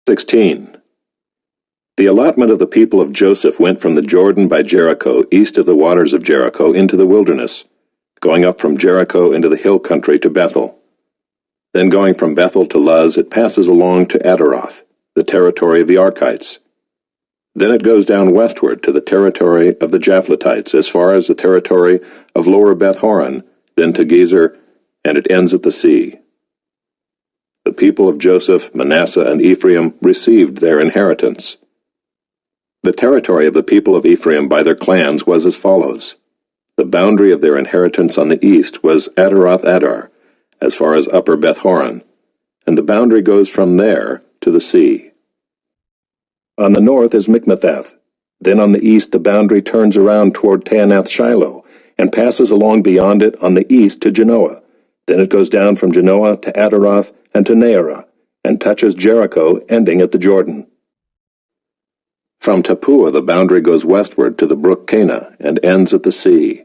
16. The allotment of the people of Joseph went from the Jordan by Jericho, east of the waters of Jericho, into the wilderness, going up from Jericho into the hill country to Bethel. Then going from Bethel to Luz, it passes along to Ataroth, the territory of the Arkites. Then it goes down westward to the territory of the Japhletites, as far as the territory of Lower Beth-horon, then to Gezer, and it ends at the sea. The people of Joseph, Manasseh, and Ephraim received their inheritance. The territory of the people of Ephraim by their clans was as follows. The boundary of their inheritance on the east was Ataroth-Adar, as far as Upper Beth-horon, and the boundary goes from there to the sea. On the north is Mikmethath. Then on the east the boundary turns around toward Taanath-Shiloh, and passes along beyond it on the east to Genoa. Then it goes down from Genoa to Ataroth and to Nearah, and touches Jericho, ending at the Jordan. From Tappuah the boundary goes westward to the brook Cana, and ends at the sea.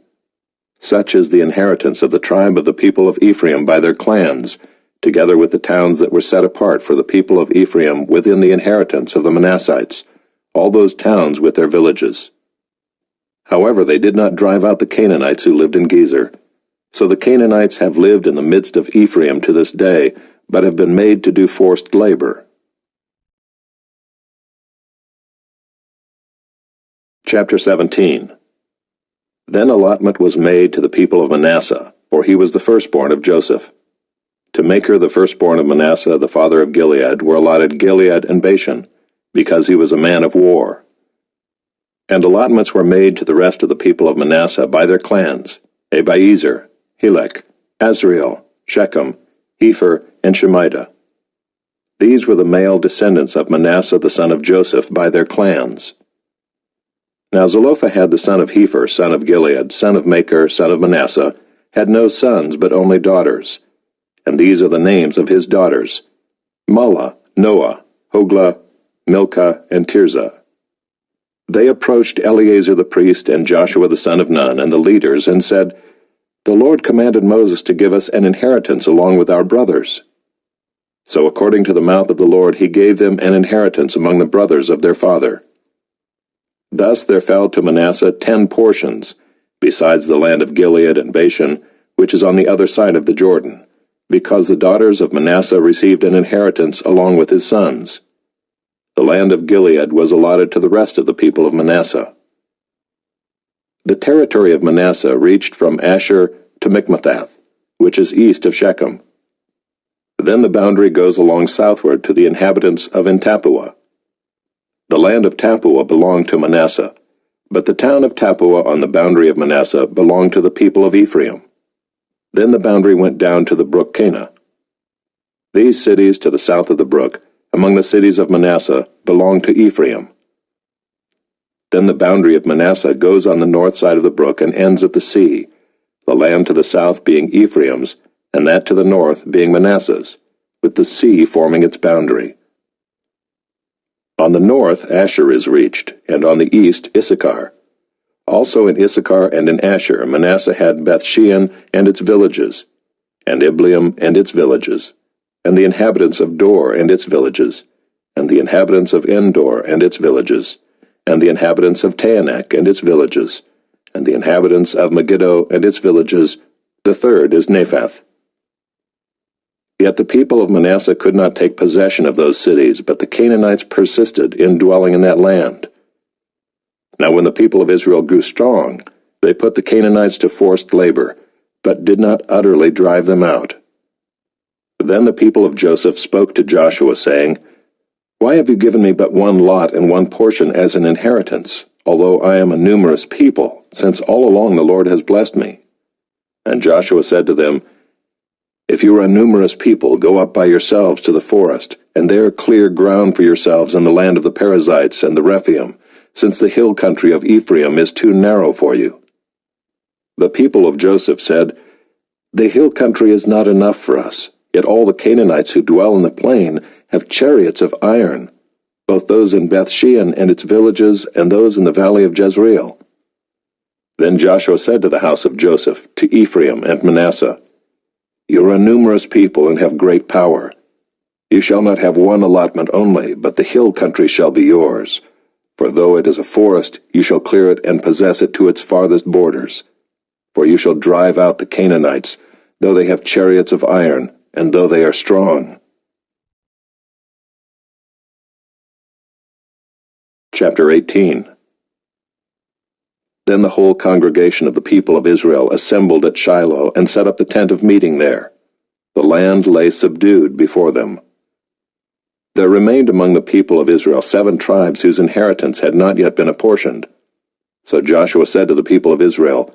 Such is the inheritance of the tribe of the people of Ephraim by their clans, together with the towns that were set apart for the people of Ephraim within the inheritance of the Manassites, all those towns with their villages. However, they did not drive out the Canaanites who lived in Gezer. So the Canaanites have lived in the midst of Ephraim to this day, but have been made to do forced labor. Chapter 17. Then allotment was made to the people of Manasseh, for he was the firstborn of Joseph. To Machir, the firstborn of Manasseh, the father of Gilead, were allotted Gilead and Bashan, because he was a man of war. And allotments were made to the rest of the people of Manasseh by their clans, Abiezer, Helek, Azriel, Shechem, Hepher, and Shemida. These were the male descendants of Manasseh the son of Joseph by their clans. Now Zelophehad the son of Hepher, son of Gilead, son of Machir, son of Manasseh, had no sons but only daughters. And these are the names of his daughters: Mahlah, Noah, Hoglah, Milcah, and Tirzah. They approached Eleazar the priest and Joshua the son of Nun and the leaders and said, "The Lord commanded Moses to give us an inheritance along with our brothers." So according to the mouth of the Lord he gave them an inheritance among the brothers of their father. Thus there fell to Manasseh 10 portions, besides the land of Gilead and Bashan, which is on the other side of the Jordan, because the daughters of Manasseh received an inheritance along with his sons. The land of Gilead was allotted to the rest of the people of Manasseh. The territory of Manasseh reached from Asher to Mikmethath, which is east of Shechem. Then the boundary goes along southward to the inhabitants of Tappuah. The land of Tappuah belonged to Manasseh, but the town of Tappuah on the boundary of Manasseh belonged to the people of Ephraim. Then the boundary went down to the brook Cana. These cities to the south of the brook, among the cities of Manasseh, belonged to Ephraim. Then the boundary of Manasseh goes on the north side of the brook and ends at the sea, the land to the south being Ephraim's, and that to the north being Manasseh's, with the sea forming its boundary. On the north Asher is reached, and on the east Issachar. Also in Issachar and in Asher Manasseh had Beth-shean and its villages, and Ibleam and its villages, and the inhabitants of Dor and its villages, and the inhabitants of Endor and its villages, and the inhabitants of Taanach and its villages, and the inhabitants of Megiddo and its villages. The third is Naphath. Yet the people of Manasseh could not take possession of those cities, but the Canaanites persisted in dwelling in that land. Now when the people of Israel grew strong, they put the Canaanites to forced labor, but did not utterly drive them out. Then the people of Joseph spoke to Joshua, saying, "Why have you given me but one lot and one portion as an inheritance, although I am a numerous people, since all along the Lord has blessed me?" And Joshua said to them, "If you are a numerous people, go up by yourselves to the forest, and there clear ground for yourselves in the land of the Perizzites and the Rephaim, since the hill country of Ephraim is too narrow for you." The people of Joseph said, "The hill country is not enough for us, yet all the Canaanites who dwell in the plain have chariots of iron, both those in Beth-shean and its villages, and those in the valley of Jezreel." Then Joshua said to the house of Joseph, to Ephraim and Manasseh, "You are a numerous people and have great power. You shall not have one allotment only, but the hill country shall be yours. For though it is a forest, you shall clear it and possess it to its farthest borders. For you shall drive out the Canaanites, though they have chariots of iron, and though they are strong. Chapter 18. Then the whole congregation of the people of Israel assembled at Shiloh and set up the tent of meeting there. The land lay subdued before them. There remained among the people of Israel 7 tribes whose inheritance had not yet been apportioned. So Joshua said to the people of Israel,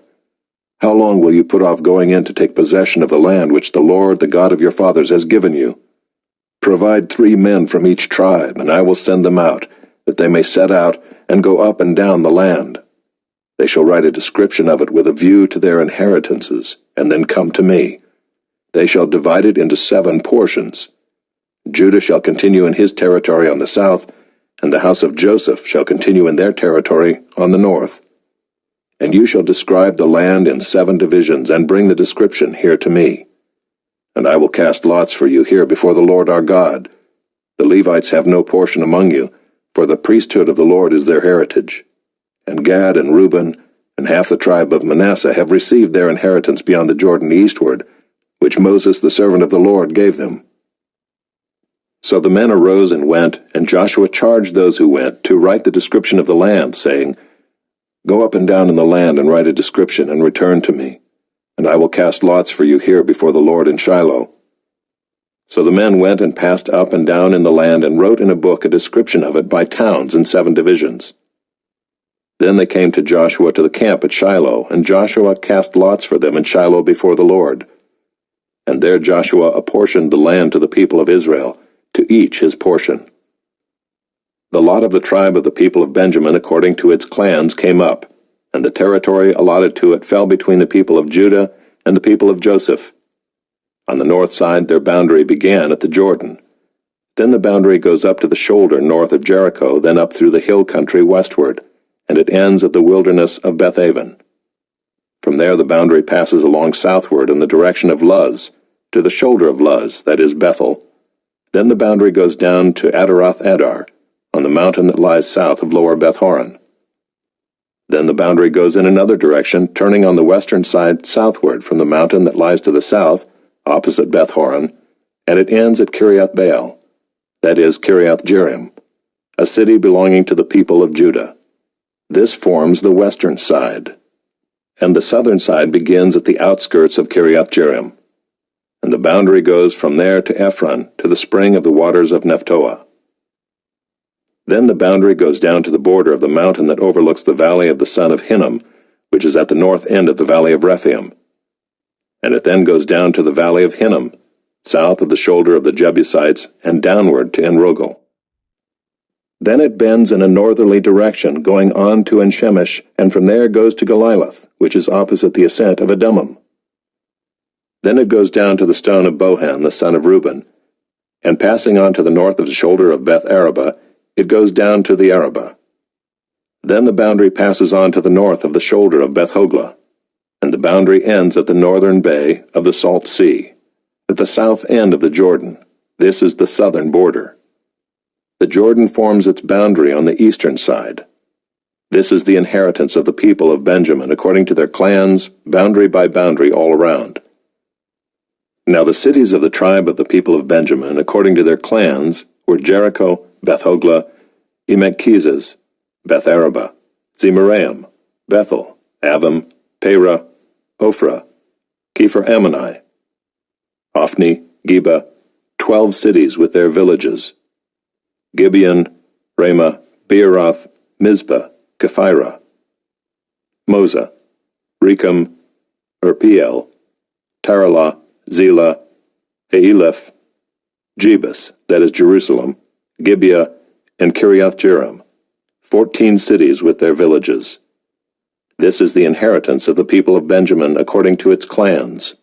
How long will you put off going in to take possession of the land which the Lord, the God of your fathers, has given you? Provide 3 men from each tribe, and I will send them out, that they may set out and go up and down the land. They shall write a description of it with a view to their inheritances, and then come to me. They shall divide it into 7 portions. Judah shall continue in his territory on the south, and the house of Joseph shall continue in their territory on the north. And you shall describe the land in 7 divisions, and bring the description here to me. And I will cast lots for you here before the Lord our God. The Levites have no portion among you, for the priesthood of the Lord is their heritage. And Gad and Reuben and half the tribe of Manasseh have received their inheritance beyond the Jordan eastward, which Moses the servant of the Lord gave them. So the men arose and went, and Joshua charged those who went to write the description of the land, saying, Go up and down in the land and write a description, and return to me, and I will cast lots for you here before the Lord in Shiloh. So the men went and passed up and down in the land, and wrote in a book a description of it by towns in 7 divisions. Then they came to Joshua to the camp at Shiloh, and Joshua cast lots for them in Shiloh before the Lord. And there Joshua apportioned the land to the people of Israel, to each his portion. The lot of the tribe of the people of Benjamin according to its clans came up, and the territory allotted to it fell between the people of Judah and the people of Joseph. On the north side their boundary began at the Jordan. Then the boundary goes up to the shoulder north of Jericho, then up through the hill country westward, and it ends at the wilderness of Bethaven. From there the boundary passes along southward in the direction of Luz, to the shoulder of Luz, that is Bethel. Then the boundary goes down to Adaroth Adar, on the mountain that lies south of Lower Beth-horon. Then the boundary goes in another direction, turning on the western side southward from the mountain that lies to the south, opposite Beth-horon, and it ends at Kiriath Baal, that is Kiriath Jearim, a city belonging to the people of Judah. This forms the western side, and the southern side begins at the outskirts of Kiriath Jearim, and the boundary goes from there to Ephron, to the spring of the waters of Nephtoah. Then the boundary goes down to the border of the mountain that overlooks the valley of the son of Hinnom, which is at the north end of the valley of Rephaim. And it then goes down to the valley of Hinnom, south of the shoulder of the Jebusites, and downward to Enrogel. Then it bends in a northerly direction, going on to En-shemesh, and from there goes to Geliloth, which is opposite the ascent of Adummim. Then it goes down to the stone of Bohan, the son of Reuben, and passing on to the north of the shoulder of Beth-araba, it goes down to the Arabah. Then the boundary passes on to the north of the shoulder of Beth-hoglah, and the boundary ends at the northern bay of the Salt Sea, at the south end of the Jordan. This is the southern border. The Jordan forms its boundary on the eastern side. This is the inheritance of the people of Benjamin, according to their clans, boundary by boundary all around. Now the cities of the tribe of the people of Benjamin, according to their clans, were Jericho, Beth-hoglah, Emekkezes, Beth-araba, Zemaraim, Bethel, Avim, Perah, Ophrah, Kepher-Ammoni, Ophni, Geba, 12 cities with their villages, Gibeon, Ramah, Beeroth, Mizpah, Kephirah, Moza, Rechem, Urpiel, Taralah, Zelah, Haeleph, Jebus, that is Jerusalem, Gibeah, and Kiriath-jearim, 14 cities with their villages. This is the inheritance of the people of Benjamin according to its clans.